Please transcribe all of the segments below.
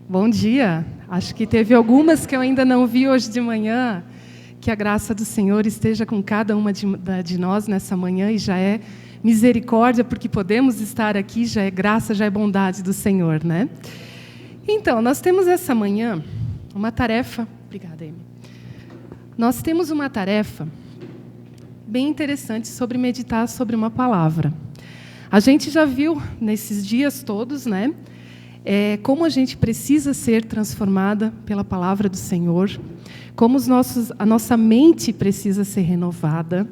Bom dia. Acho que teve algumas que eu ainda não vi hoje de manhã. Que a graça do Senhor esteja com cada uma de nós nessa manhã, e já é misericórdia, porque podemos estar aqui, já é graça, já é bondade do Senhor, né? Então, nós temos essa manhã uma tarefa. Obrigada, Amy. Nós temos uma tarefa bem interessante sobre meditar sobre uma palavra. A gente já viu nesses dias todos, né? Como a gente precisa ser transformada pela palavra do Senhor, como a nossa mente precisa ser renovada,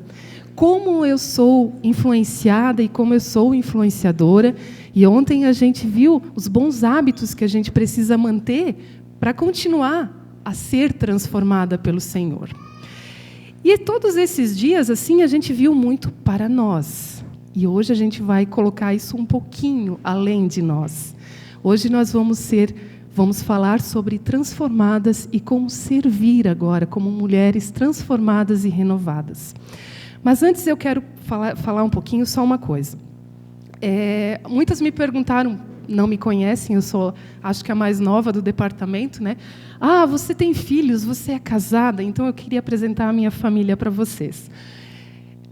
como eu sou influenciada e como eu sou influenciadora. E ontem a gente viu os bons hábitos que a gente precisa manter para continuar a ser transformada pelo Senhor. E todos esses dias, assim, a gente viu muito para nós. E hoje a gente vai colocar isso um pouquinho além de nós. Hoje nós vamos falar sobre transformadas e como servir agora, como mulheres transformadas e renovadas. Mas antes eu quero falar um pouquinho, só uma coisa. Muitas me perguntaram, não me conhecem, eu sou, acho que a mais nova do departamento, né? Ah, você tem filhos, você é casada, então eu queria apresentar a minha família para vocês.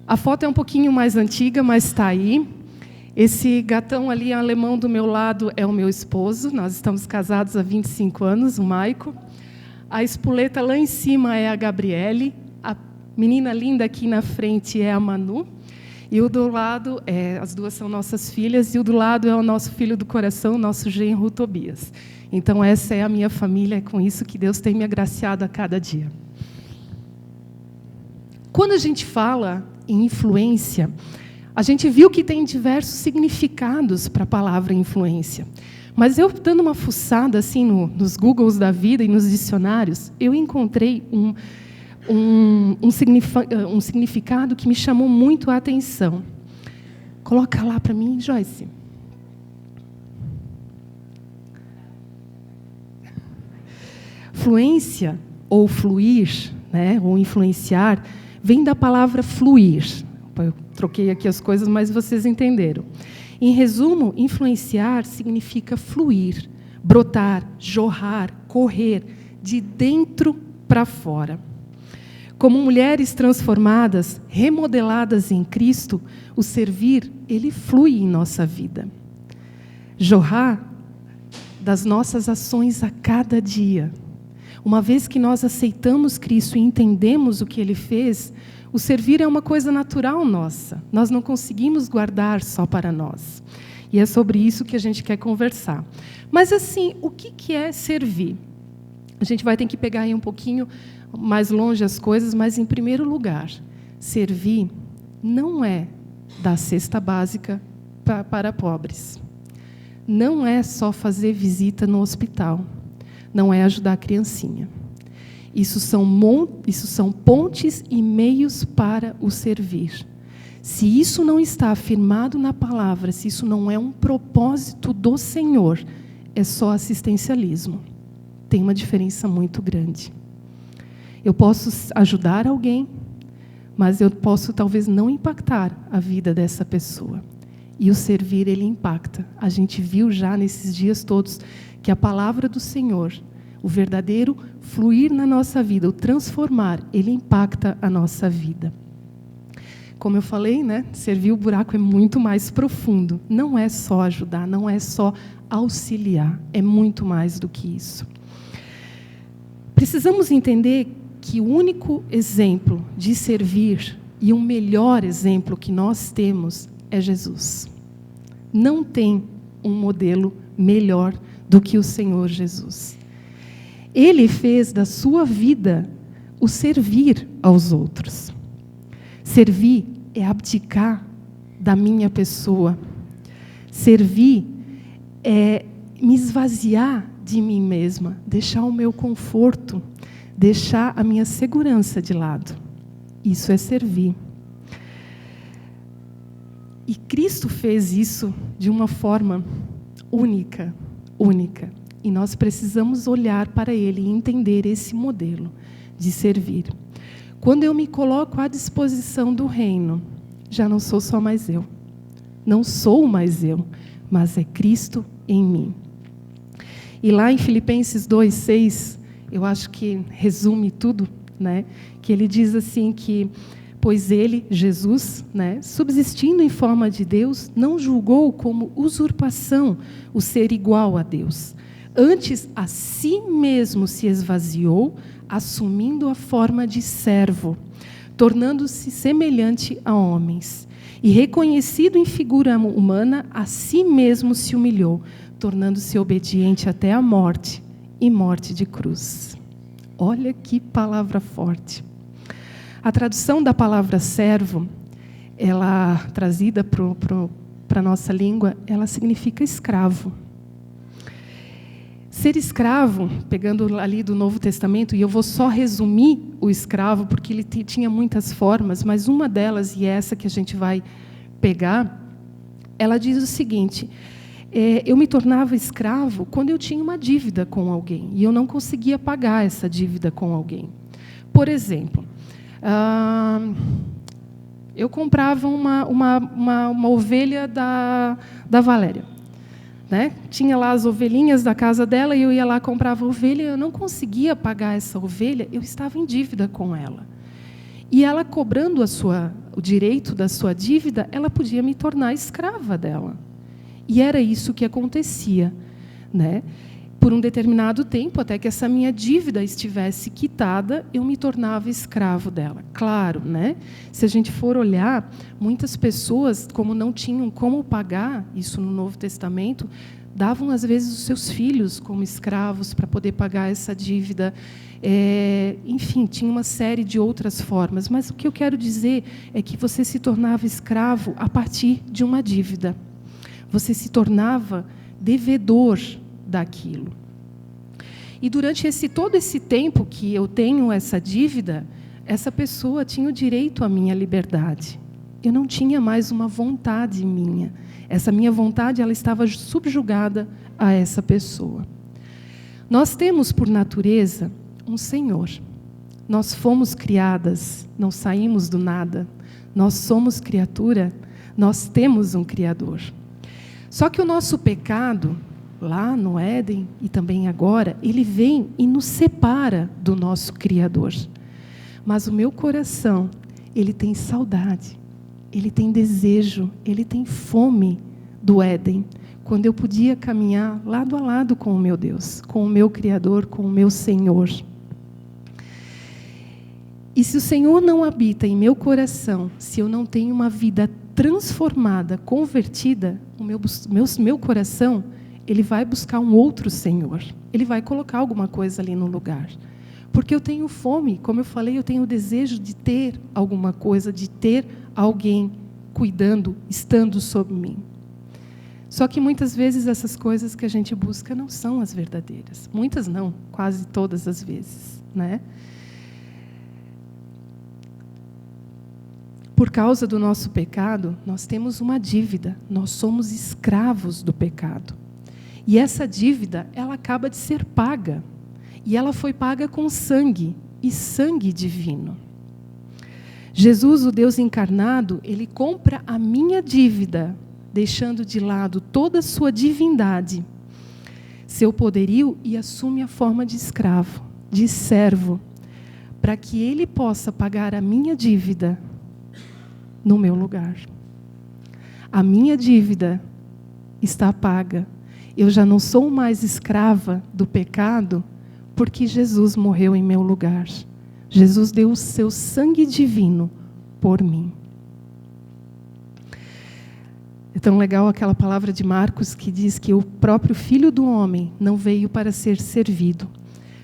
A foto é um pouquinho mais antiga, mas está aí. Esse gatão ali alemão do meu lado é o meu esposo. Nós estamos casados há 25 anos, o Maico. A espoleta lá em cima é a Gabriele. A menina linda aqui na frente é a Manu. E o do lado, as duas são nossas filhas, e o do lado é o nosso filho do coração, nosso genro Tobias. Então, essa é a minha família, é com isso que Deus tem me agraciado a cada dia. Quando a gente fala em influência, a gente viu que tem diversos significados para a palavra influência. Mas eu, dando uma fuçada assim, nos Googles da vida e nos dicionários, eu encontrei um significado que me chamou muito a atenção. Coloca lá para mim, Joyce. Fluência, ou fluir, né, ou influenciar, vem da palavra fluir. Eu troquei aqui as coisas, mas vocês entenderam. Em resumo, influenciar significa fluir, brotar, jorrar, correr, de dentro para fora. Como mulheres transformadas, remodeladas em Cristo, o servir, ele flui em nossa vida. Jorrar das nossas ações a cada dia. Uma vez que nós aceitamos Cristo e entendemos o que Ele fez, o servir é uma coisa natural nossa. Nós não conseguimos guardar só para nós. E é sobre isso que a gente quer conversar. Mas, assim, o que é servir? A gente vai ter que pegar aí um pouquinho mais longe as coisas, mas, em primeiro lugar, servir não é dar cesta básica para pobres. Não é só fazer visita no hospital. Não é ajudar a criancinha. Isso são pontes e meios para o servir. Se isso não está afirmado na palavra, se isso não é um propósito do Senhor, é só assistencialismo. Tem uma diferença muito grande. Eu posso ajudar alguém, mas eu posso talvez não impactar a vida dessa pessoa. E o servir, ele impacta. A gente viu já nesses dias todos que a palavra do Senhor, o verdadeiro fluir na nossa vida, o transformar, ele impacta a nossa vida. Como eu falei, né, servir o buraco é muito mais profundo. Não é só ajudar, não é só auxiliar, é muito mais do que isso. Precisamos entender que o único exemplo de servir e o melhor exemplo que nós temos é Jesus. Não tem um modelo melhor do que o Senhor Jesus. Ele fez da sua vida o servir aos outros. Servir é abdicar da minha pessoa. Servir é me esvaziar de mim mesma, deixar o meu conforto, deixar a minha segurança de lado. Isso é servir. E Cristo fez isso de uma forma única. E nós precisamos olhar para Ele e entender esse modelo de servir. Quando eu me coloco à disposição do reino, já não sou só mais eu. Não sou mais eu, mas é Cristo em mim. E lá em Filipenses 2:6, eu acho que resume tudo, né? Que ele diz assim que, pois ele, Jesus, né, subsistindo em forma de Deus, não julgou como usurpação o ser igual a Deus. Antes, a si mesmo se esvaziou, assumindo a forma de servo, tornando-se semelhante a homens. E reconhecido em figura humana, a si mesmo se humilhou, tornando-se obediente até a morte, e morte de cruz. Olha que palavra forte. A tradução da palavra servo, ela trazida para a nossa língua, ela significa escravo. Ser escravo, pegando ali do Novo Testamento, e eu vou só resumir o escravo, porque ele tinha muitas formas, mas uma delas, e essa que a gente vai pegar, ela diz o seguinte: eu me tornava escravo quando eu tinha uma dívida com alguém, e eu não conseguia pagar essa dívida com alguém. Por exemplo, eu comprava uma ovelha da Valéria. Né? Tinha lá as ovelhinhas da casa dela e eu ia lá, comprava a ovelha, eu não conseguia pagar essa ovelha, eu estava em dívida com ela. E ela, cobrando o direito da sua dívida, ela podia me tornar escrava dela. E era isso que acontecia, né? Por um determinado tempo, até que essa minha dívida estivesse quitada, eu me tornava escravo dela. Claro, né? Se a gente for olhar, muitas pessoas, como não tinham como pagar, isso no Novo Testamento, davam, às vezes, os seus filhos como escravos para poder pagar essa dívida. Enfim, tinha uma série de outras formas. Mas o que eu quero dizer é que você se tornava escravo a partir de uma dívida. Você se tornava devedor daquilo. E durante todo esse tempo que eu tenho essa dívida, essa pessoa tinha o direito à minha liberdade. Eu não tinha mais uma vontade minha. Essa minha vontade, ela estava subjugada a essa pessoa. Nós temos, por natureza, um Senhor. Nós fomos criadas, não saímos do nada. Nós somos criatura, nós temos um Criador. Só que o nosso pecado, lá no Éden e também agora, ele vem e nos separa do nosso Criador. Mas o meu coração, ele tem saudade, ele tem desejo, ele tem fome do Éden, quando eu podia caminhar lado a lado com o meu Deus, com o meu Criador, com o meu Senhor. E se o Senhor não habita em meu coração, se eu não tenho uma vida transformada, convertida, o meu coração, ele vai buscar um outro Senhor. Ele vai colocar alguma coisa ali no lugar. Porque eu tenho fome, como eu falei, eu tenho o desejo de ter alguma coisa, de ter alguém cuidando, estando sobre mim. Só que muitas vezes essas coisas que a gente busca não são as verdadeiras. Muitas não, quase todas as vezes, né? Por causa do nosso pecado, nós temos uma dívida. Nós somos escravos do pecado. E essa dívida, ela acaba de ser paga. E ela foi paga com sangue, e sangue divino. Jesus, o Deus encarnado, ele compra a minha dívida, deixando de lado toda a sua divindade, seu poderio, e assume a forma de escravo, de servo, para que ele possa pagar a minha dívida no meu lugar. A minha dívida está paga. Eu já não sou mais escrava do pecado, porque Jesus morreu em meu lugar. Jesus deu o seu sangue divino por mim. É tão legal aquela palavra de Marcos que diz que o próprio Filho do Homem não veio para ser servido,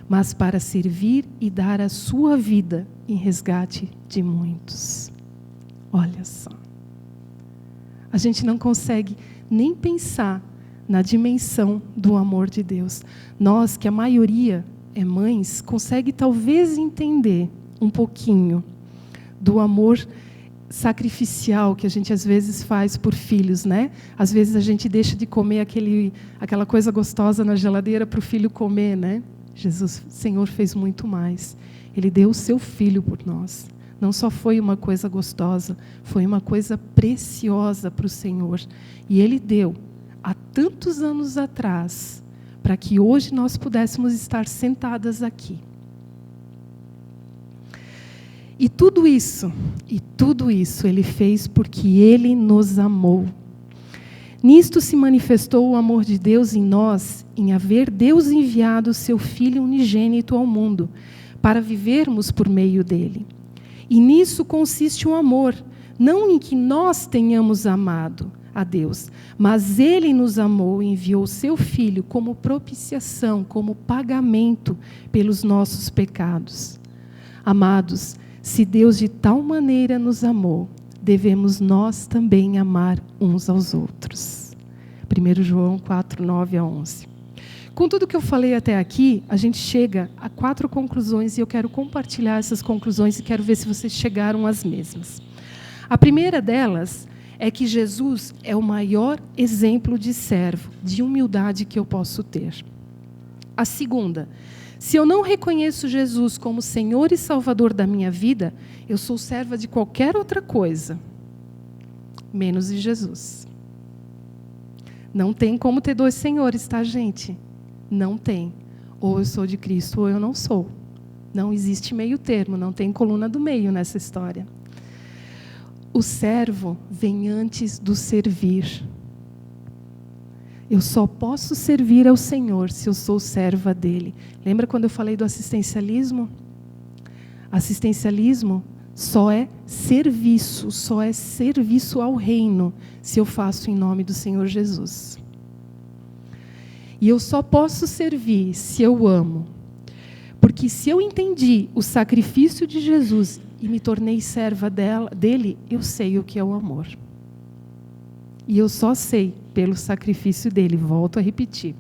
mas para servir e dar a sua vida em resgate de muitos. Olha só. A gente não consegue nem pensar na dimensão do amor de Deus. Nós, que a maioria é mães, consegue talvez entender um pouquinho do amor sacrificial que a gente às vezes faz por filhos, né? Às vezes a gente deixa de comer aquela coisa gostosa na geladeira para o filho comer, né? Jesus, o Senhor, fez muito mais. Ele deu o seu filho por nós. Não só foi uma coisa gostosa, foi uma coisa preciosa para o Senhor. E Ele deu, há tantos anos atrás, para que hoje nós pudéssemos estar sentadas aqui. E tudo isso Ele fez porque Ele nos amou. Nisto se manifestou o amor de Deus em nós, em haver Deus enviado o seu Filho unigênito ao mundo, para vivermos por meio dele. E nisso consiste o amor, não em que nós tenhamos amado a Deus, mas Ele nos amou e enviou o seu Filho como propiciação, como pagamento pelos nossos pecados. Amados, se Deus de tal maneira nos amou, devemos nós também amar uns aos outros. 1 João 4, 9 a 11. Com tudo que eu falei até aqui, a gente chega a 4 conclusões e eu quero compartilhar essas conclusões e quero ver se vocês chegaram às mesmas. A primeira delas é que Jesus é o maior exemplo de servo, de humildade que eu posso ter. A segunda, se eu não reconheço Jesus como Senhor e Salvador da minha vida, eu sou serva de qualquer outra coisa, menos de Jesus. Não tem como ter 2 senhores, tá, gente? Não tem. Ou eu sou de Cristo ou eu não sou. Não existe meio termo, não tem coluna do meio nessa história. O servo vem antes do servir. Eu só posso servir ao Senhor se eu sou serva dele. Lembra quando eu falei do assistencialismo? Assistencialismo só é serviço ao reino, se eu faço em nome do Senhor Jesus. E eu só posso servir se eu amo. Porque se eu entendi o sacrifício de Jesus e me tornei serva dele, eu sei o que é o amor. E eu só sei pelo sacrifício dele, volto a repetir.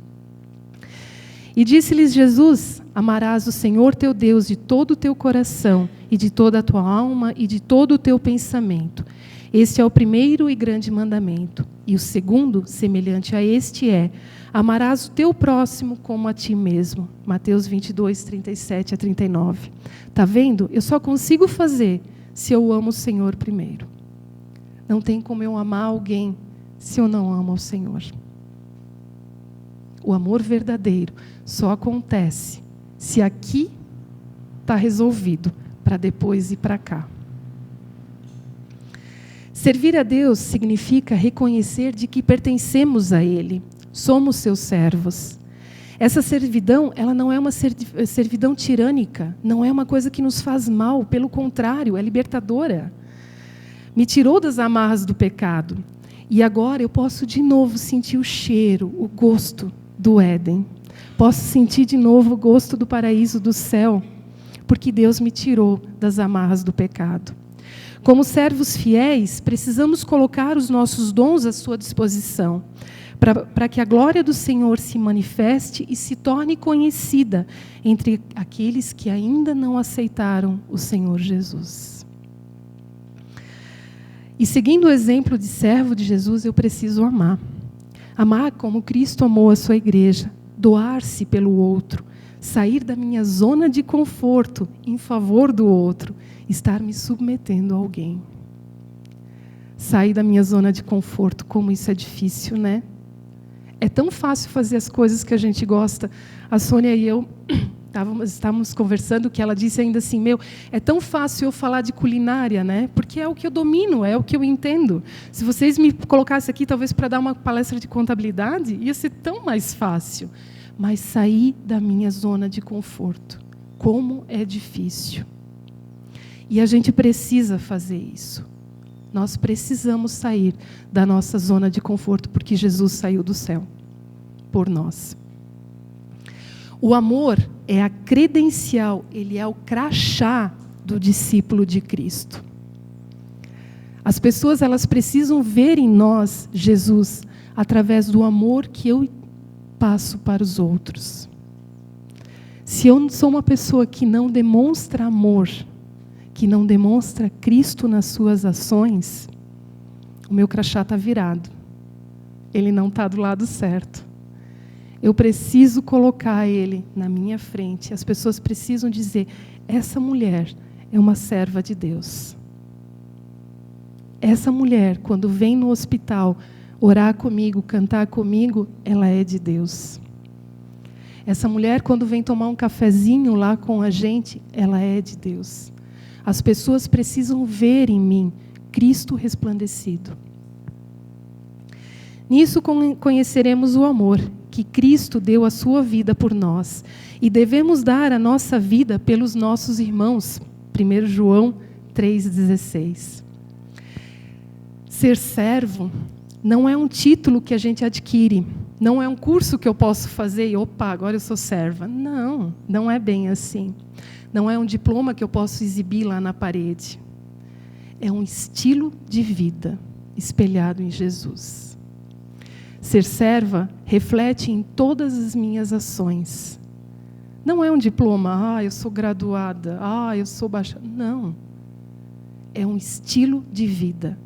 E disse-lhes Jesus: amarás o Senhor teu Deus de todo o teu coração, e de toda a tua alma, e de todo o teu pensamento. Este é o primeiro e grande mandamento. E o segundo, semelhante a este, é: amarás o teu próximo como a ti mesmo. Mateus 22, 37 a 39. Está vendo? Eu só consigo fazer se eu amo o Senhor primeiro. Não tem como eu amar alguém se eu não amo ao Senhor. O amor verdadeiro só acontece se aqui está resolvido, para depois ir para cá. Servir a Deus significa reconhecer de que pertencemos a Ele. Somos seus servos. Essa servidão, ela não é uma servidão tirânica, não é uma coisa que nos faz mal, pelo contrário, é libertadora. Me tirou das amarras do pecado. E agora eu posso de novo sentir o cheiro, o gosto do Éden. Posso sentir de novo o gosto do paraíso, do céu, porque Deus me tirou das amarras do pecado. Como servos fiéis, precisamos colocar os nossos dons à sua disposição, para que a glória do Senhor se manifeste e se torne conhecida entre aqueles que ainda não aceitaram o Senhor Jesus. E seguindo o exemplo de servo de Jesus, eu preciso amar. Amar como Cristo amou a sua igreja, doar-se pelo outro, sair da minha zona de conforto em favor do outro, estar me submetendo a alguém. Sair da minha zona de conforto, como isso é difícil, né? É tão fácil fazer as coisas que a gente gosta. A Sônia e eu estávamos conversando, que ela disse ainda assim, é tão fácil eu falar de culinária, né? Porque é o que eu domino, é o que eu entendo. Se vocês me colocassem aqui, talvez para dar uma palestra de contabilidade, ia ser tão mais fácil. Mas sair da minha zona de conforto, como é difícil. E a gente precisa fazer isso. Nós precisamos sair da nossa zona de conforto, porque Jesus saiu do céu por nós. O amor é a credencial, ele é o crachá do discípulo de Cristo. As pessoas, elas precisam ver em nós Jesus através do amor que eu passo para os outros. Se eu sou uma pessoa que não demonstra amor, que não demonstra Cristo nas suas ações, o meu crachá está virado. Ele não está do lado certo. Eu preciso colocar ele na minha frente. As pessoas precisam dizer: essa mulher é uma serva de Deus. Essa mulher, quando vem no hospital orar comigo, cantar comigo, ela é de Deus. Essa mulher, quando vem tomar um cafezinho lá com a gente, ela é de Deus. As pessoas precisam ver em mim Cristo resplandecido. Nisso conheceremos o amor, que Cristo deu a sua vida por nós. E devemos dar a nossa vida pelos nossos irmãos. 1 João 3,16. Ser servo não é um título que a gente adquire. Não é um curso que eu posso fazer e, opa, agora eu sou serva. Não, não é bem assim. Não é um diploma que eu posso exibir lá na parede. É um estilo de vida espelhado em Jesus. Ser serva reflete em todas as minhas ações. Não é um diploma, eu sou graduada, eu sou baixa. Não. É um estilo de vida.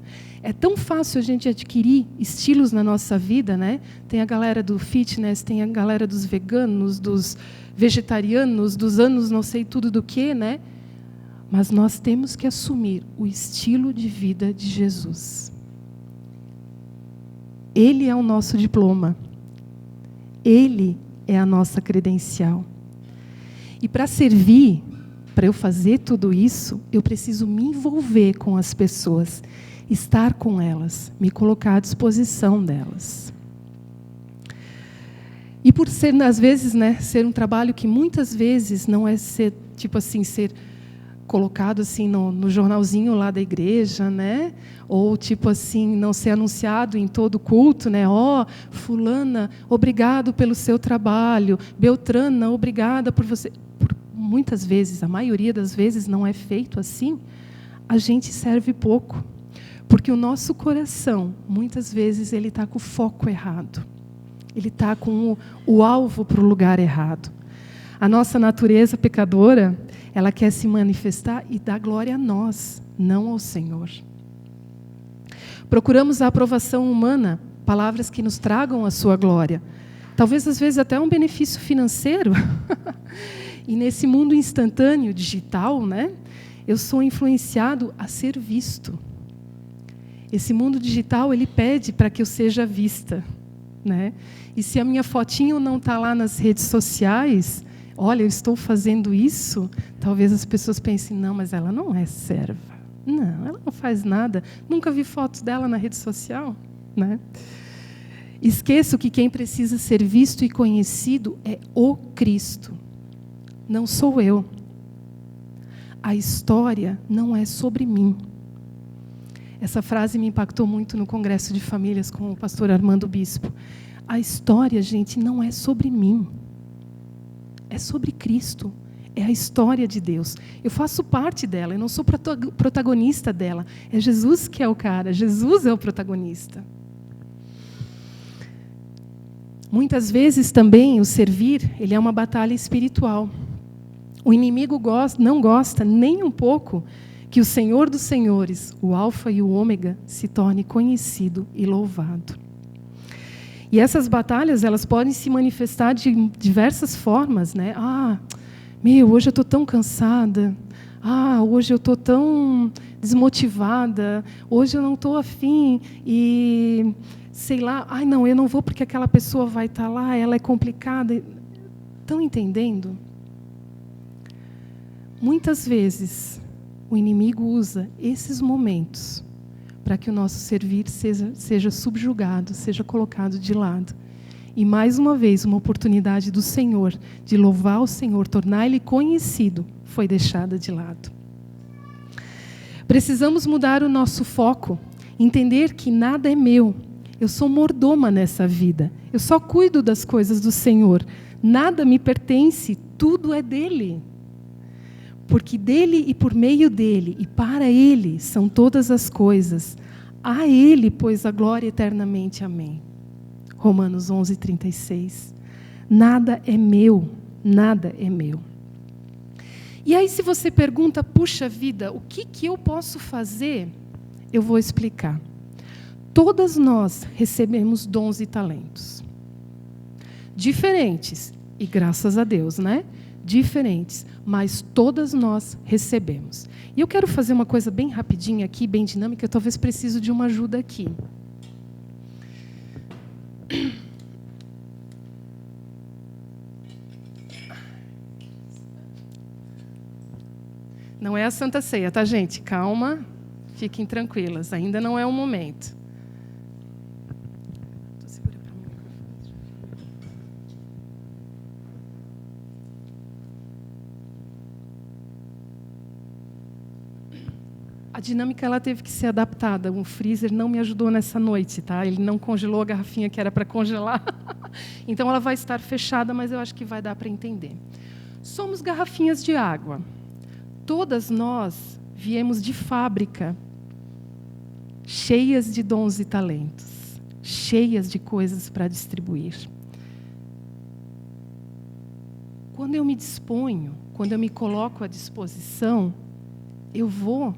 É tão fácil a gente adquirir estilos na nossa vida, né? Tem a galera do fitness, tem a galera dos veganos, dos vegetarianos, dos anos não sei tudo do que, né? Mas nós temos que assumir o estilo de vida de Jesus. Ele é o nosso diploma. Ele é a nossa credencial. E para servir, para eu fazer tudo isso, eu preciso me envolver com as pessoas, estar com elas, me colocar à disposição delas. E por ser, às vezes, né, ser um trabalho que muitas vezes não é ser, tipo assim, ser colocado assim no jornalzinho lá da igreja, né? Ou tipo assim, não ser anunciado em todo culto, né? Fulana, obrigado pelo seu trabalho. Beltrana, obrigada por você. Muitas vezes, a maioria das vezes não é feito assim. A gente serve pouco, porque o nosso coração, muitas vezes, ele está com o foco errado. Ele está com o alvo para o lugar errado. A nossa natureza pecadora, ela quer se manifestar e dar glória a nós, não ao Senhor. Procuramos a aprovação humana, palavras que nos tragam a sua glória. Talvez, às vezes, até um benefício financeiro. E nesse mundo instantâneo, digital, né, eu sou influenciado a ser visto. Esse mundo digital, ele pede para que eu seja vista, né? E se a minha fotinho não está lá nas redes sociais, olha, eu estou fazendo isso, talvez as pessoas pensem, não, mas ela não é serva. Não, ela não faz nada. Nunca vi fotos dela na rede social, né? Esqueço que quem precisa ser visto e conhecido é o Cristo. Não sou eu. A história não é sobre mim. Essa frase me impactou muito no Congresso de Famílias com o pastor Armando Bispo. A história, gente, não é sobre mim. É sobre Cristo. É a história de Deus. Eu faço parte dela, eu não sou protagonista dela. É Jesus que é o cara, Jesus é o protagonista. Muitas vezes também o servir, ele é uma batalha espiritual. O inimigo não gosta nem um pouco que o Senhor dos Senhores, o Alfa e o Ômega, se torne conhecido e louvado. E essas batalhas, elas podem se manifestar de diversas formas, né? Hoje eu estou tão cansada. Hoje eu estou tão desmotivada. Hoje eu não estou afim. E, sei lá, não, eu não vou porque aquela pessoa vai estar lá, ela é complicada. Estão entendendo? Muitas vezes, o inimigo usa esses momentos para que o nosso servir seja subjugado, seja colocado de lado. E, mais uma vez, uma oportunidade do Senhor, de louvar o Senhor, tornar Ele conhecido, foi deixada de lado. Precisamos mudar o nosso foco, entender que nada é meu. Eu sou mordoma nessa vida. Eu só cuido das coisas do Senhor. Nada me pertence, tudo é dEle. Porque dEle e por meio dEle e para Ele são todas as coisas. A Ele, pois, a glória eternamente. Amém. Romanos 11:36. Nada é meu, nada é meu. E aí, se você pergunta, puxa vida, o que eu posso fazer? Eu vou explicar. Todas nós recebemos dons e talentos. Diferentes, e graças a Deus, né? Diferentes, mas todas nós recebemos. E eu quero fazer uma coisa bem rapidinha aqui, bem dinâmica, eu talvez preciso de uma ajuda aqui. Não é a Santa Ceia, tá, gente? Calma, fiquem tranquilas, ainda não é o momento. A dinâmica ela teve que ser adaptada. O freezer não me ajudou nessa noite, tá? Ele não congelou a garrafinha que era para congelar. Então ela vai estar fechada, mas eu acho que vai dar para entender. Somos garrafinhas de água. Todas nós viemos de fábrica, cheias de dons e talentos, cheias de coisas para distribuir. Quando eu me disponho, quando eu me coloco à disposição, eu vou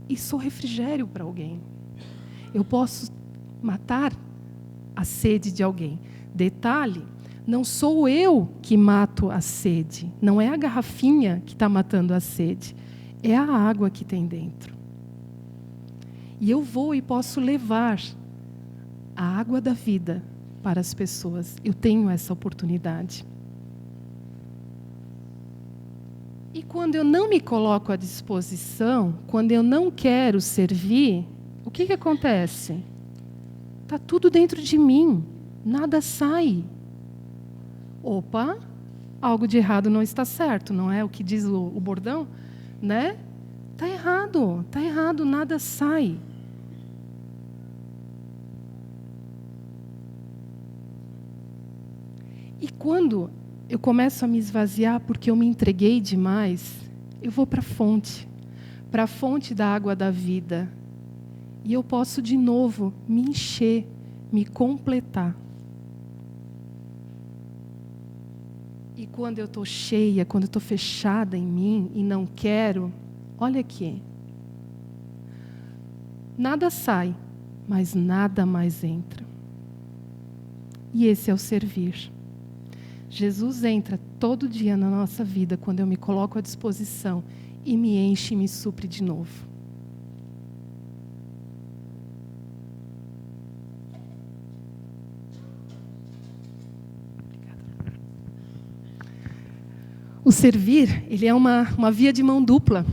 e sou refrigério para alguém. Eu posso matar a sede de alguém. Detalhe, não sou eu que mato a sede. Não é a garrafinha que está matando a sede. É a água que tem dentro. E eu vou e posso levar a água da vida para as pessoas. Eu tenho essa oportunidade. E quando eu não me coloco à disposição, quando eu não quero servir, o que acontece? Está tudo dentro de mim, nada sai. Opa, algo de errado não está certo, não é o que diz o bordão? Né? Está errado, nada sai. E quando eu começo a me esvaziar porque eu me entreguei demais, eu vou para a fonte da água da vida. E eu posso de novo me encher, me completar. E quando eu estou cheia, quando eu estou fechada em mim e não quero, olha aqui. Nada sai, mas nada mais entra. E esse é o servir. Jesus entra todo dia na nossa vida quando eu me coloco à disposição e me enche e me supre de novo. Obrigada. O servir, ele é uma via de mão dupla.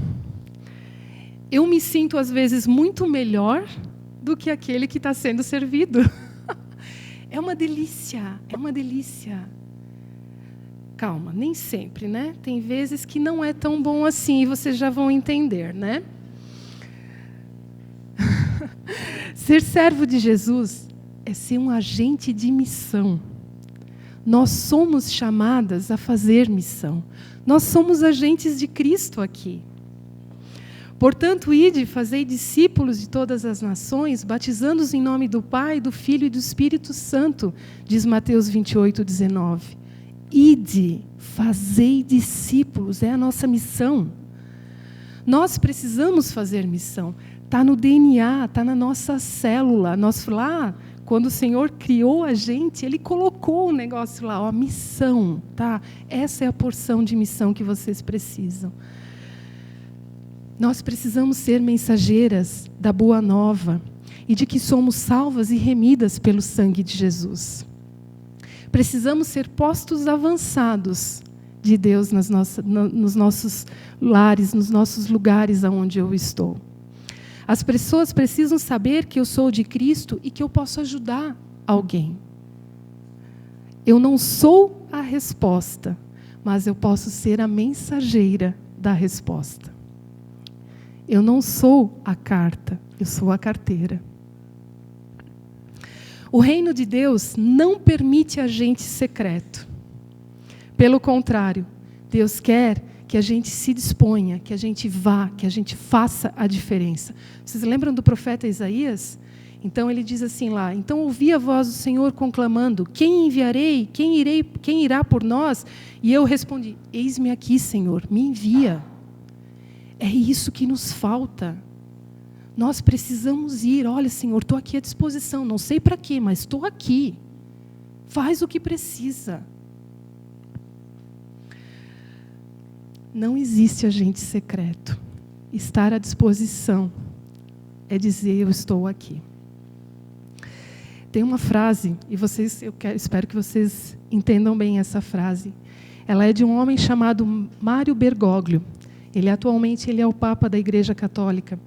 Eu me sinto, às vezes, muito melhor do que aquele que está sendo servido. É uma delícia, é uma delícia. Calma, nem sempre, né? Tem vezes que não é tão bom assim, e vocês já vão entender, né? Ser servo de Jesus é ser um agente de missão. Nós somos chamadas a fazer missão. Nós somos agentes de Cristo aqui. Portanto, ide, fazei discípulos de todas as nações, batizando-os em nome do Pai, do Filho e do Espírito Santo, diz Mateus 28, 19. Ide, fazei discípulos, é a nossa missão. Nós precisamos fazer missão. Está no DNA, está na nossa célula. Nós lá, quando o Senhor criou a gente, Ele colocou o negócio lá, ó, missão, tá? Essa é a porção de missão que vocês precisam. Nós precisamos ser mensageiras da boa nova e de que somos salvas e remidas pelo sangue de Jesus. Precisamos ser postos avançados de Deus nos nossos lares, nos nossos lugares onde eu estou. As pessoas precisam saber que eu sou de Cristo e que eu posso ajudar alguém. Eu não sou a resposta, mas eu posso ser a mensageira da resposta. Eu não sou a carta, eu sou a carteira. O reino de Deus não permite agente secreto. Pelo contrário, Deus quer que a gente se disponha, que a gente vá, que a gente faça a diferença. Vocês lembram do profeta Isaías? Então ele diz assim lá: então ouvi a voz do Senhor conclamando: quem enviarei? Quem irá por nós? E eu respondi: eis-me aqui, Senhor, me envia. É isso que nos falta. Nós precisamos ir. Olha, Senhor, estou aqui à disposição. Não sei para quê, mas estou aqui. Faz o que precisa. Não existe agente secreto. Estar à disposição é dizer: eu estou aqui. Tem uma frase, e espero que vocês entendam bem essa frase. Ela é de um homem chamado Mário Bergoglio. Atualmente ele é o Papa da Igreja Católica.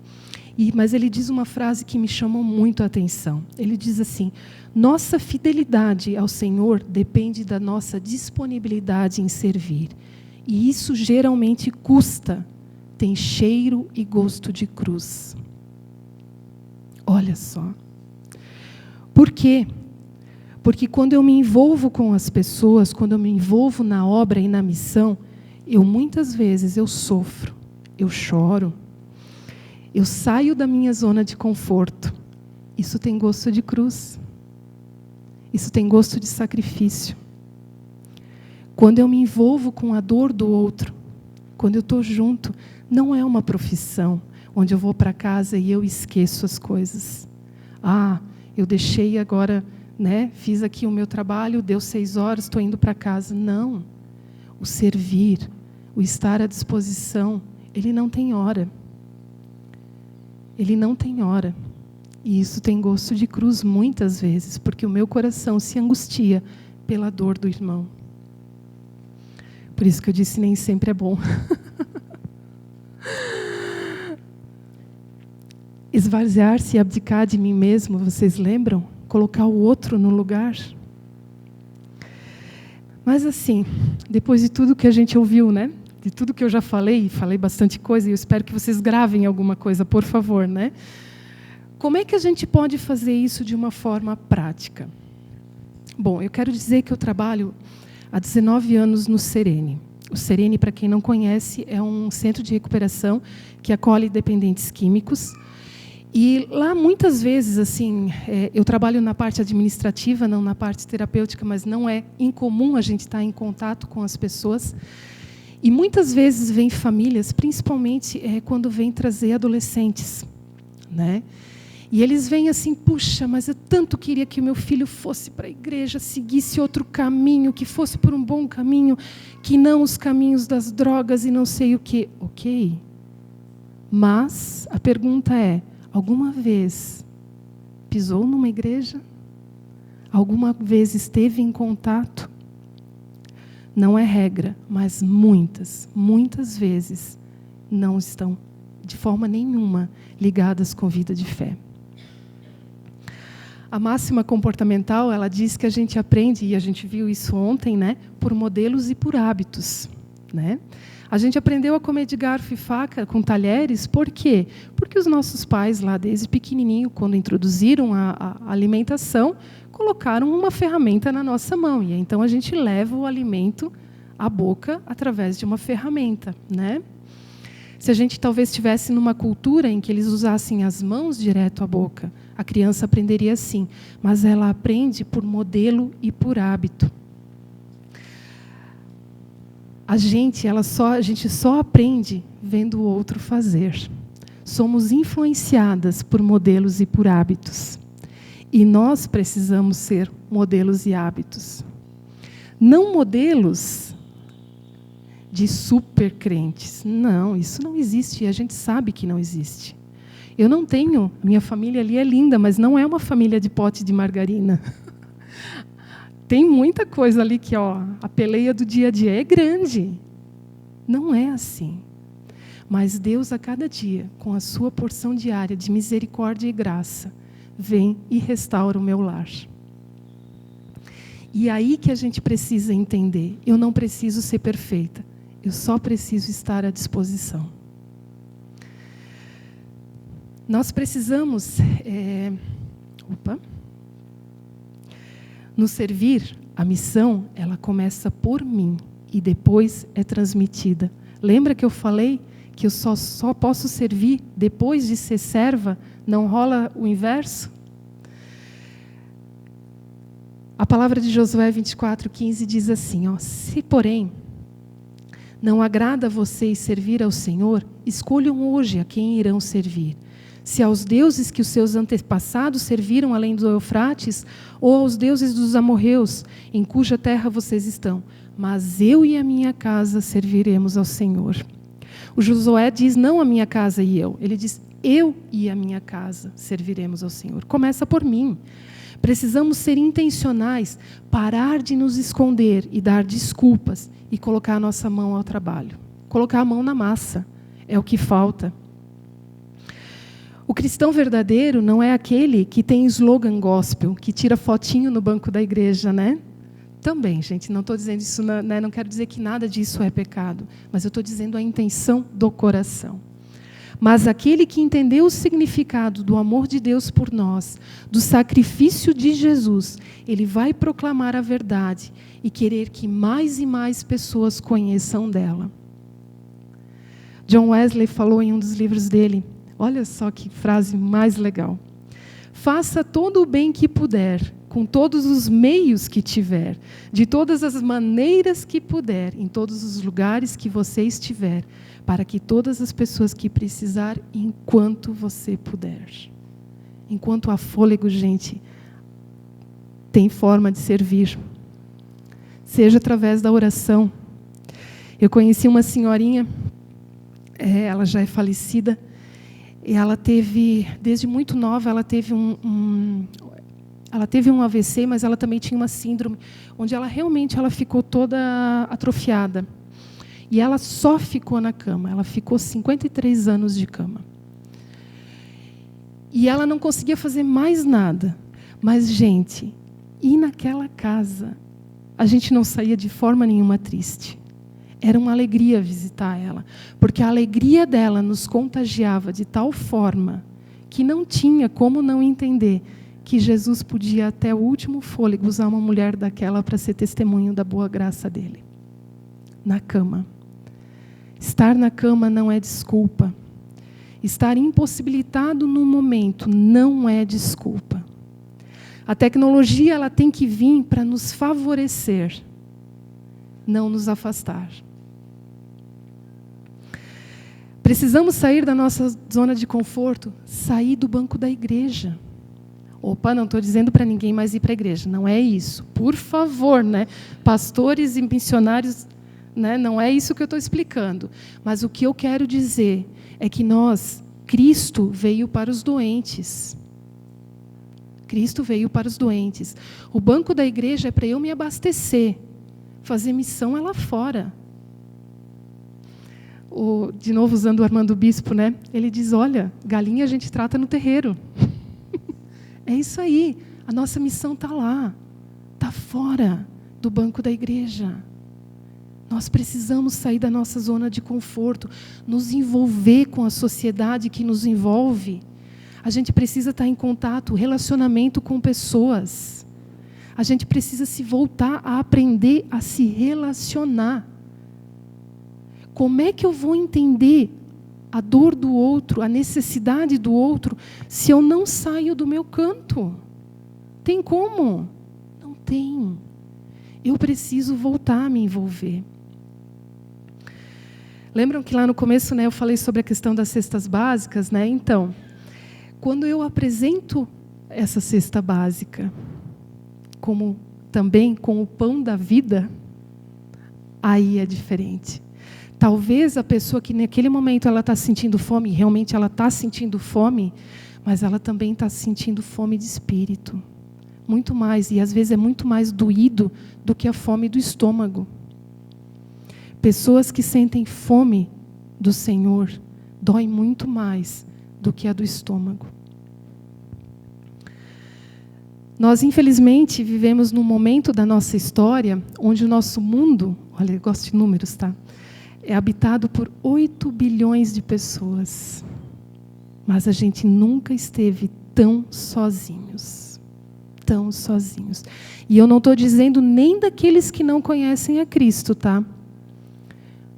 Mas ele diz uma frase que me chamou muito a atenção. Ele diz assim: nossa fidelidade ao Senhor depende da nossa disponibilidade em servir. E isso geralmente custa, tem cheiro e gosto de cruz. Olha só. Por quê? Porque quando eu me envolvo com as pessoas, quando eu me envolvo na obra e na missão, muitas vezes eu sofro, eu choro, eu saio da minha zona de conforto. Isso tem gosto de cruz. Isso tem gosto de sacrifício. Quando eu me envolvo com a dor do outro, quando eu estou junto, não é uma profissão onde eu vou para casa e eu esqueço as coisas. Eu deixei agora, fiz aqui o meu trabalho, deu 6 horas, estou indo para casa. Não. O servir, o estar à disposição, ele não tem hora. Ele não tem hora. E isso tem gosto de cruz muitas vezes, porque o meu coração se angustia pela dor do irmão. Por isso que eu disse, nem sempre é bom. Esvaziar-se e abdicar de mim mesmo, vocês lembram? Colocar o outro no lugar. Mas assim, depois de tudo que a gente ouviu, de tudo que eu já falei bastante coisa, e eu espero que vocês gravem alguma coisa, por favor, Como é que a gente pode fazer isso de uma forma prática? Bom, eu quero dizer que eu trabalho há 19 anos no Serene. O Serene, para quem não conhece, é um centro de recuperação que acolhe dependentes químicos. E lá, muitas vezes, eu trabalho na parte administrativa, não na parte terapêutica, mas não é incomum a gente estar em contato com as pessoas. E muitas vezes vêm famílias, principalmente quando vêm trazer adolescentes, E eles vêm assim, puxa, mas eu tanto queria que o meu filho fosse para a igreja, seguisse outro caminho, que fosse por um bom caminho, que não os caminhos das drogas e não sei o quê. Ok. Mas a pergunta é, alguma vez pisou numa igreja? Alguma vez esteve em contato? Não é regra, mas muitas vezes não estão, de forma nenhuma, ligadas com vida de fé. A máxima comportamental, ela diz que a gente aprende, e a gente viu isso ontem, por modelos e por hábitos. A gente aprendeu a comer de garfo e faca com talheres, por quê? Porque os nossos pais, lá desde pequenininho, quando introduziram a alimentação, colocaram uma ferramenta na nossa mão. E então a gente leva o alimento à boca através de uma ferramenta. Se a gente talvez estivesse numa cultura em que eles usassem as mãos direto à boca, a criança aprenderia assim, mas ela aprende por modelo e por hábito. A gente só aprende vendo o outro fazer. Somos influenciadas por modelos e por hábitos. E nós precisamos ser modelos e hábitos. Não modelos de super crentes. Não, isso não existe e a gente sabe que não existe. Eu não tenho, minha família ali é linda, mas não é uma família de pote de margarina. Tem muita coisa ali que, a peleia do dia a dia é grande. Não é assim. Mas Deus, a cada dia, com a sua porção diária de misericórdia e graça, vem e restaura o meu lar. E é aí que a gente precisa entender. Eu não preciso ser perfeita. Eu só preciso estar à disposição. Nós precisamos... Nos servir, a missão, ela começa por mim e depois é transmitida. Lembra que eu falei que eu só posso servir depois de ser serva? Não rola o inverso? A palavra de Josué 24:15 diz assim, se porém não agrada a vocês servir ao Senhor, escolham hoje a quem irão servir. Se aos deuses que os seus antepassados serviram além do Eufrates, ou aos deuses dos amorreus, em cuja terra vocês estão. Mas eu e a minha casa serviremos ao Senhor. O Josué diz, não a minha casa e eu. Ele diz, eu e a minha casa serviremos ao Senhor. Começa por mim. Precisamos ser intencionais, parar de nos esconder e dar desculpas e colocar a nossa mão ao trabalho. Colocar a mão na massa. é o que falta. O cristão verdadeiro não é aquele que tem slogan gospel, que tira fotinho no banco da igreja, né? Também, gente, não estou dizendo isso, né? Não quero dizer que nada disso é pecado, mas eu estou dizendo a intenção do coração. Mas aquele que entendeu o significado do amor de Deus por nós, do sacrifício de Jesus, ele vai proclamar a verdade e querer que mais e mais pessoas conheçam dela. John Wesley falou em um dos livros dele, olha só que frase mais legal. Faça todo o bem que puder, com todos os meios que tiver, de todas as maneiras que puder, em todos os lugares que você estiver, para que todas as pessoas que precisar, enquanto você puder. Enquanto há fôlego, gente, tem forma de servir. Seja através da oração. Eu conheci uma senhorinha, ela já é falecida, e ela teve, desde muito nova, ela teve um AVC, mas ela também tinha uma síndrome, onde ela realmente ficou toda atrofiada. E ela só ficou na cama. Ela ficou 53 anos de cama. E ela não conseguia fazer mais nada. Mas, gente, ir naquela casa, a gente não saía de forma nenhuma triste. Era uma alegria visitar ela. Porque a alegria dela nos contagiava de tal forma que não tinha como não entender que Jesus podia, até o último fôlego, usar uma mulher daquela para ser testemunho da boa graça dele. Na cama. Estar na cama não é desculpa. Estar impossibilitado no momento não é desculpa. A tecnologia ela tem que vir para nos favorecer, não nos afastar. Precisamos sair da nossa zona de conforto, sair do banco da igreja. Opa, não estou dizendo para ninguém mais ir para a igreja, não é isso. Por favor, né? Pastores e missionários, né? Não é isso que eu estou explicando. Mas o que eu quero dizer é que Cristo veio para os doentes. Cristo veio para os doentes. O banco da igreja é para eu me abastecer. Fazer missão é lá fora. De novo, usando o Armando Bispo, né? Ele diz, olha, galinha a gente trata no terreiro. É isso aí. A nossa missão está lá. Está fora do banco da igreja. Nós precisamos sair da nossa zona de conforto, nos envolver com a sociedade que nos envolve. A gente precisa estar em contato, relacionamento com pessoas. A gente precisa se voltar a aprender a se relacionar. Como é que eu vou entender a dor do outro, a necessidade do outro, se eu não saio do meu canto? Tem como? Não tem. Eu preciso voltar a me envolver. Lembram que lá no começo, né, eu falei sobre a questão das cestas básicas, né? Então, quando eu apresento essa cesta básica, como também com o pão da vida, aí é diferente. Talvez a pessoa que naquele momento ela está sentindo fome, realmente ela está sentindo fome, mas ela também está sentindo fome de espírito. Muito mais, e às vezes é muito mais doído do que a fome do estômago. Pessoas que sentem fome do Senhor, dói muito mais do que a do estômago. Nós, infelizmente, vivemos num momento da nossa história onde o nosso mundo, olha, eu gosto de números, tá? É habitado por 8 bilhões de pessoas. Mas a gente nunca esteve tão sozinhos. Tão sozinhos. E eu não estou dizendo nem daqueles que não conhecem a Cristo, tá?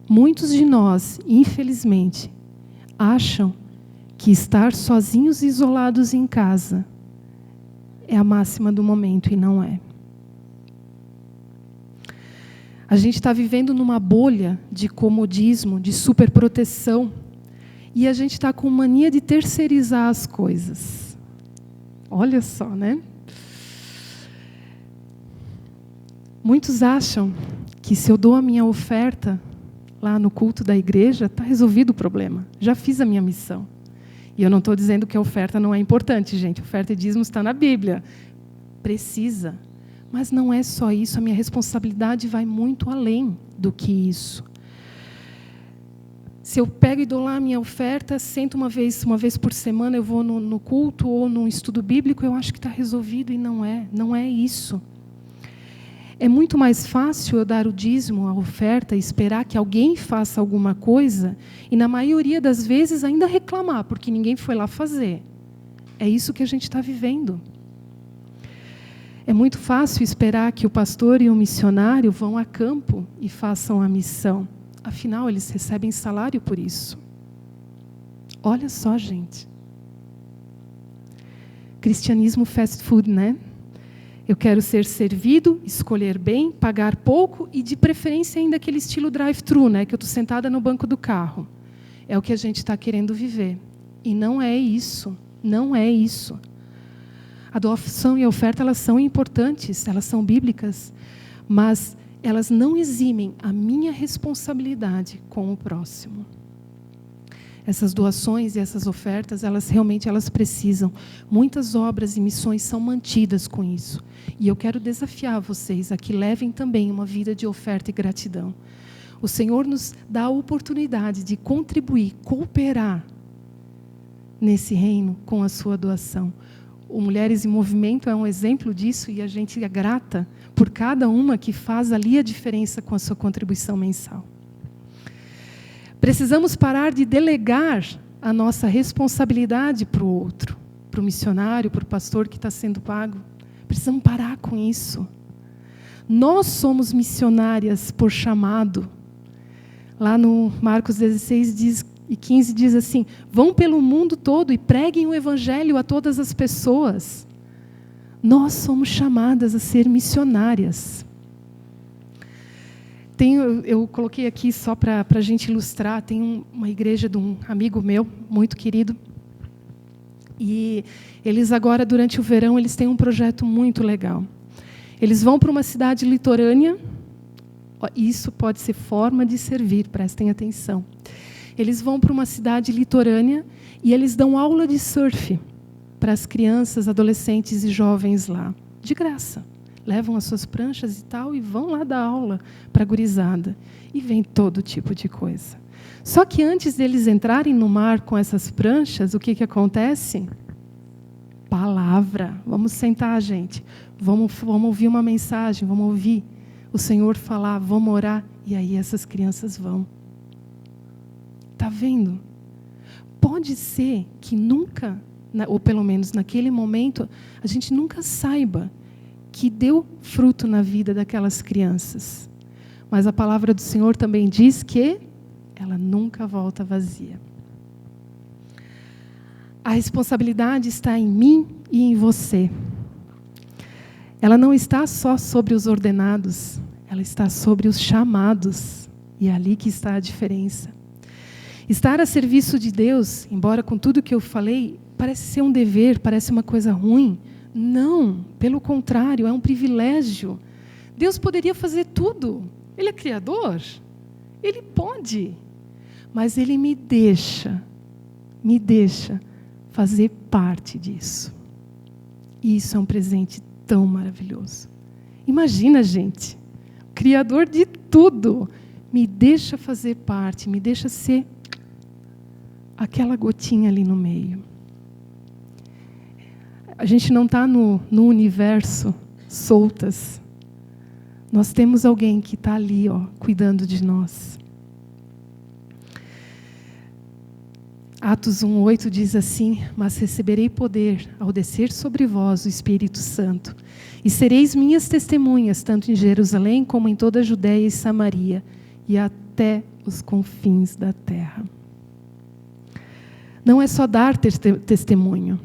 Muitos de nós, infelizmente, acham que estar sozinhos e isolados em casa é a máxima do momento, e não é. A gente está vivendo numa bolha de comodismo, de superproteção, e a gente está com mania de terceirizar as coisas. Olha só, né? Muitos acham que se eu dou a minha oferta lá no culto da igreja, está resolvido o problema. Já fiz a minha missão. E eu não estou dizendo que a oferta não é importante, gente. Oferta e dízimo está na Bíblia. Precisa. Mas não é só isso. A minha responsabilidade vai muito além do que isso. Se eu pego e dou lá a minha oferta, sento uma vez por semana, eu vou no culto ou num estudo bíblico, eu acho que está resolvido, e não é isso. É muito mais fácil eu dar o dízimo, a oferta, e esperar que alguém faça alguma coisa, e na maioria das vezes ainda reclamar, porque ninguém foi lá fazer. É isso que a gente está vivendo. É muito fácil esperar que o pastor e o missionário vão a campo e façam a missão. Afinal, eles recebem salário por isso. Olha só, gente. Cristianismo fast food, né? Eu quero ser servido, escolher bem, pagar pouco e, de preferência, ainda aquele estilo drive-thru, né? Que eu estou sentada no banco do carro. É o que a gente está querendo viver. E não é isso. Não é isso. A doação e a oferta, elas são importantes, elas são bíblicas, mas elas não eximem a minha responsabilidade com o próximo. Essas doações e essas ofertas, elas realmente precisam. Muitas obras e missões são mantidas com isso. E eu quero desafiar vocês a que levem também uma vida de oferta e gratidão. O Senhor nos dá a oportunidade de contribuir, cooperar nesse reino com a sua doação. O Mulheres em Movimento é um exemplo disso, e a gente é grata por cada uma que faz ali a diferença com a sua contribuição mensal. Precisamos parar de delegar a nossa responsabilidade para o outro, para o missionário, para o pastor que está sendo pago. Precisamos parar com isso. Nós somos missionárias por chamado. Lá no Marcos 16:15 diz assim: vão pelo mundo todo e preguem o evangelho a todas as pessoas. Nós somos chamadas a ser missionárias. Eu coloquei aqui só para a gente ilustrar, tem uma igreja de um amigo meu, muito querido, e eles agora, durante o verão, eles têm um projeto muito legal. Eles vão para uma cidade litorânea, isso pode ser forma de servir, prestem atenção. Eles vão para uma cidade litorânea e eles dão aula de surf para as crianças, adolescentes e jovens lá, de graça. Levam as suas pranchas e tal e vão lá dar aula para a gurizada. E vem todo tipo de coisa. Só que antes deles entrarem no mar com essas pranchas, o que acontece? Palavra. Vamos sentar, gente. Vamos ouvir uma mensagem, vamos ouvir o Senhor falar, vamos orar. E aí essas crianças vão. Está vendo? Pode ser que nunca, ou pelo menos naquele momento, a gente nunca saiba que deu fruto na vida daquelas crianças. Mas a palavra do Senhor também diz que ela nunca volta vazia. A responsabilidade está em mim e em você. Ela não está só sobre os ordenados, ela está sobre os chamados. E é ali que está a diferença. Estar a serviço de Deus, embora com tudo que eu falei, parece ser um dever, parece uma coisa ruim. Não, pelo contrário, é um privilégio. Deus poderia fazer tudo. Ele é criador. Ele pode. Mas Ele me deixa fazer parte disso. E isso é um presente tão maravilhoso. Imagina, gente, o Criador de tudo me deixa fazer parte, me deixa ser aquela gotinha ali no meio. A gente não está no universo soltas. Nós temos alguém que está ali, cuidando de nós. Atos 1:8 diz assim: mas receberei poder ao descer sobre vós o Espírito Santo, e sereis minhas testemunhas, tanto em Jerusalém como em toda a Judéia e Samaria, e até os confins da terra. Não é só dar testemunho.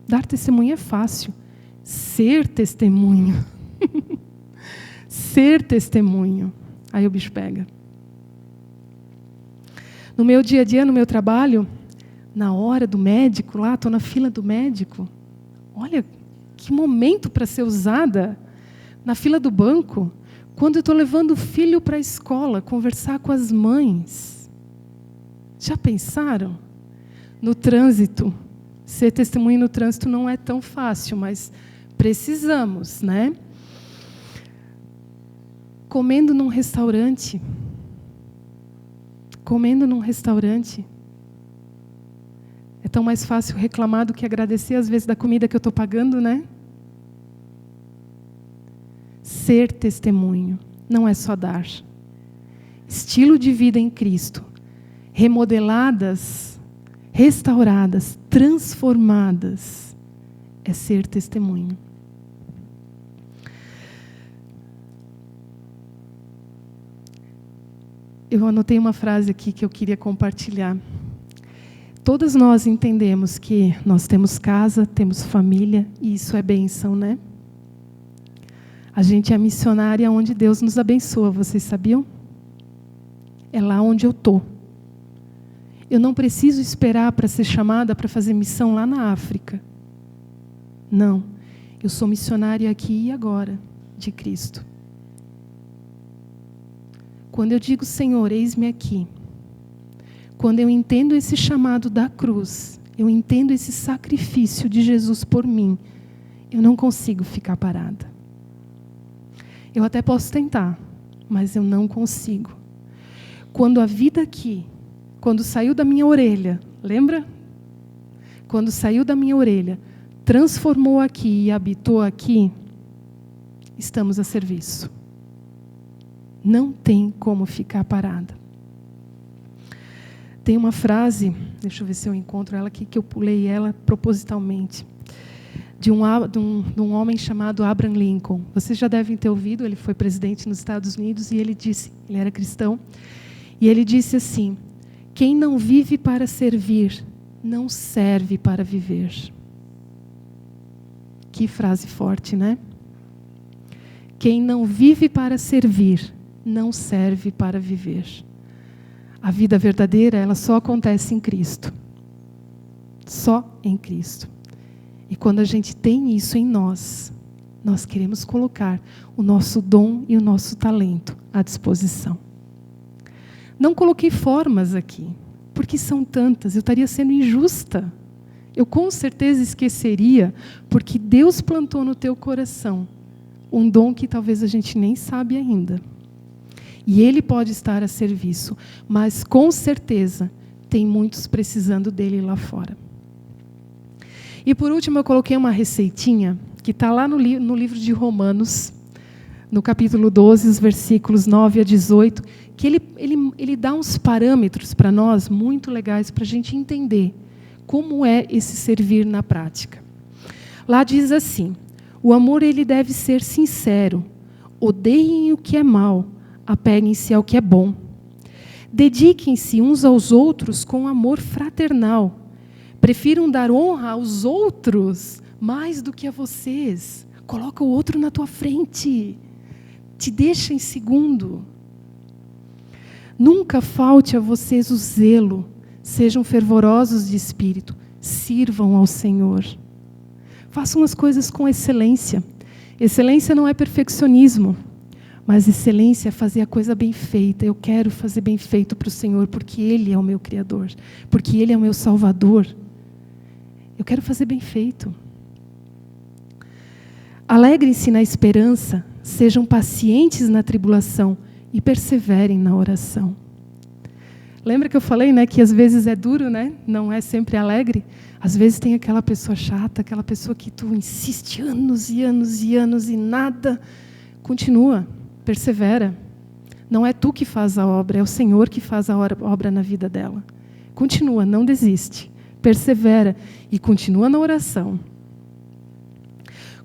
Dar testemunho é fácil. Ser testemunho. Ser testemunho. Aí o bicho pega. No meu dia a dia, no meu trabalho, na hora do médico, lá, estou na fila do médico. Olha, que momento para ser usada. Na fila do banco, quando eu estou levando o filho para a escola, conversar com as mães. Já pensaram? No trânsito. Ser testemunha no trânsito não é tão fácil, mas precisamos, né? Comendo num restaurante. comendo num restaurante. É tão mais fácil reclamar do que agradecer, às vezes, da comida que eu estou pagando, né? Ser testemunho não é só dar. Estilo de vida em Cristo, remodeladas, restauradas, transformadas, é ser testemunho. Eu anotei uma frase aqui que eu queria compartilhar. Todas nós entendemos que nós temos casa, temos família, e isso é bênção, né? A gente é missionária onde Deus nos abençoa, vocês sabiam? É lá onde eu estou. Eu não preciso esperar para ser chamada para fazer missão lá na África. Não. Eu sou missionária aqui e agora, de Cristo. Quando eu digo, Senhor, eis-me aqui. Quando eu entendo esse chamado da cruz, eu entendo esse sacrifício de Jesus por mim, eu não consigo ficar parada. Eu até posso tentar, mas eu não consigo. Quando a vida aqui, quando saiu da minha orelha, lembra? Quando saiu da minha orelha, transformou aqui e habitou aqui, estamos a serviço. Não tem como ficar parada. Tem uma frase, deixa eu ver se eu encontro ela aqui, que eu pulei ela propositalmente, de um homem chamado Abraham Lincoln. Vocês já devem ter ouvido, ele foi presidente nos Estados Unidos, e ele disse, ele era cristão, e ele disse assim: quem não vive para servir, não serve para viver. Que frase forte, né? Quem não vive para servir, não serve para viver. A vida verdadeira, ela só acontece em Cristo. Só em Cristo. E quando a gente tem isso em nós, nós queremos colocar o nosso dom e o nosso talento à disposição. Não coloquei formas aqui, porque são tantas, eu estaria sendo injusta. Eu com certeza esqueceria, porque Deus plantou no teu coração um dom que talvez a gente nem sabe ainda. E Ele pode estar a serviço, mas com certeza tem muitos precisando dele lá fora. E por último eu coloquei uma receitinha, que está lá no livro de Romanos, no capítulo 12, os versículos 9 a 18, que ele dá uns parâmetros para nós muito legais para a gente entender como é esse servir na prática. Lá diz assim: o amor ele deve ser sincero, odeiem o que é mal, apeguem-se ao que é bom. Dediquem-se uns aos outros com amor fraternal. Prefiram dar honra aos outros mais do que a vocês. Coloca o outro na tua frente. Te deixa em segundo. Nunca falte a vocês o zelo. Sejam fervorosos de espírito. Sirvam ao Senhor. Façam as coisas com excelência. Excelência não é perfeccionismo. Mas excelência é fazer a coisa bem feita. Eu quero fazer bem feito para o Senhor, porque Ele é o meu Criador, porque Ele é o meu Salvador. Eu quero fazer bem feito. Alegrem-se na esperança, sejam pacientes na tribulação e perseverem na oração. Lembra que eu falei, né, que às vezes é duro, né? Não é sempre alegre. Às vezes tem aquela pessoa chata, aquela pessoa que tu insiste anos e anos e anos e nada. Continua. Persevera. Não é tu que faz a obra, é o Senhor que faz a obra na vida dela. Continua, não desiste. Persevera e continua na oração.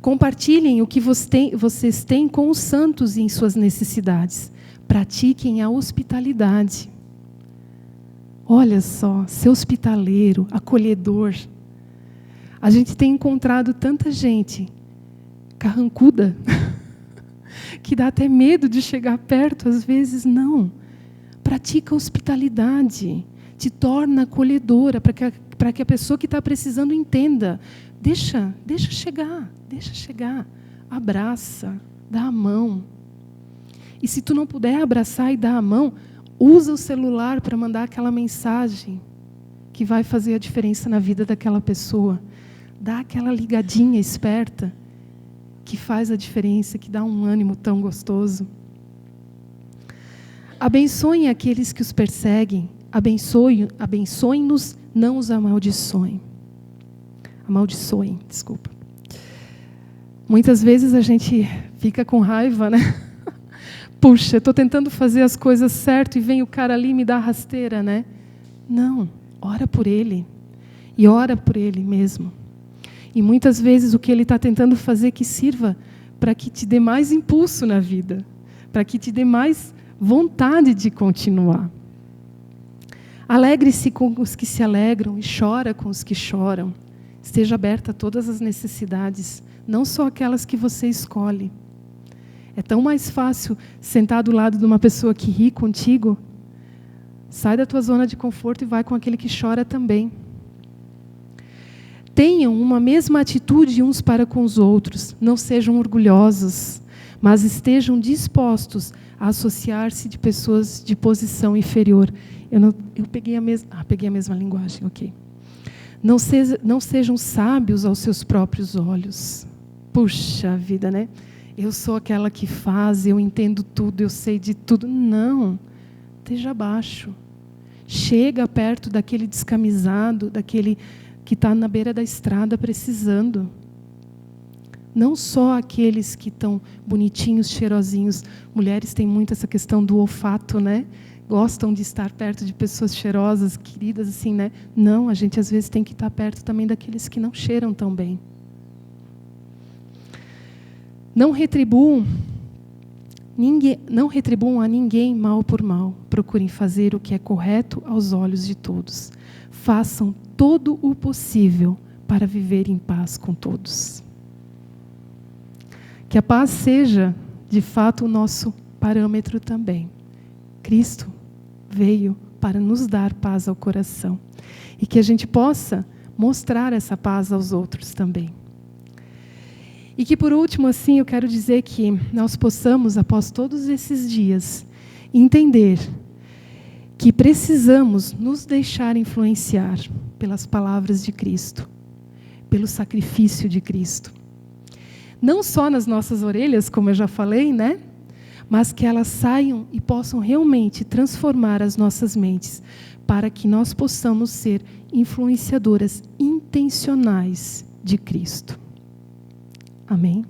Compartilhem o que vocês têm com os santos em suas necessidades. Pratiquem a hospitalidade. Olha só, ser hospitaleiro, acolhedor. A gente tem encontrado tanta gente carrancuda, que dá até medo de chegar perto, às vezes não. Pratica a hospitalidade, te torna acolhedora, para que a pessoa que está precisando entenda. Deixa chegar, abraça, dá a mão. E se tu não puder abraçar e dar a mão, usa o celular para mandar aquela mensagem que vai fazer a diferença na vida daquela pessoa. Dá aquela ligadinha esperta, que faz a diferença, que dá um ânimo tão gostoso. Abençoem aqueles que os perseguem, abençoem-nos, não os amaldiçoem. Amaldiçoem, desculpa. Muitas vezes a gente fica com raiva, né? Puxa, estou tentando fazer as coisas certo e vem o cara ali e me dá rasteira, né? Não, ora por ele. E ora por ele mesmo. E muitas vezes o que ele está tentando fazer que sirva para que te dê mais impulso na vida, para que te dê mais vontade de continuar. Alegre-se com os que se alegram e chora com os que choram. Esteja aberta a todas as necessidades, não só aquelas que você escolhe. É tão mais fácil sentar do lado de uma pessoa que ri contigo. Sai da tua zona de conforto e vai com aquele que chora também. Tenham uma mesma atitude uns para com os outros. Não sejam orgulhosos, mas estejam dispostos a associar-se de pessoas de posição inferior. Eu peguei a mesma linguagem, ok. Não sejam sábios aos seus próprios olhos. Puxa vida, né? Eu sou aquela que faz, eu entendo tudo, eu sei de tudo. Não, esteja abaixo. Chega perto daquele descamisado, daquele que está na beira da estrada precisando. Não só aqueles que estão bonitinhos, cheirosinhos. Mulheres têm muito essa questão do olfato, né? Gostam de estar perto de pessoas cheirosas, queridas, assim, né? Não, a gente às vezes tem que estar perto também daqueles que não cheiram tão bem. Não retribuam a ninguém mal por mal. Procurem fazer o que é correto aos olhos de todos. Façam todo o possível para viver em paz com todos. Que a paz seja, de fato, o nosso parâmetro também. Cristo veio para nos dar paz ao coração. E que a gente possa mostrar essa paz aos outros também. E que, por último, assim, eu quero dizer que nós possamos, após todos esses dias, entender que precisamos nos deixar influenciar pelas palavras de Cristo, pelo sacrifício de Cristo. Não só nas nossas orelhas, como eu já falei, né? Mas que elas saiam e possam realmente transformar as nossas mentes, para que nós possamos ser influenciadoras intencionais de Cristo. Amém?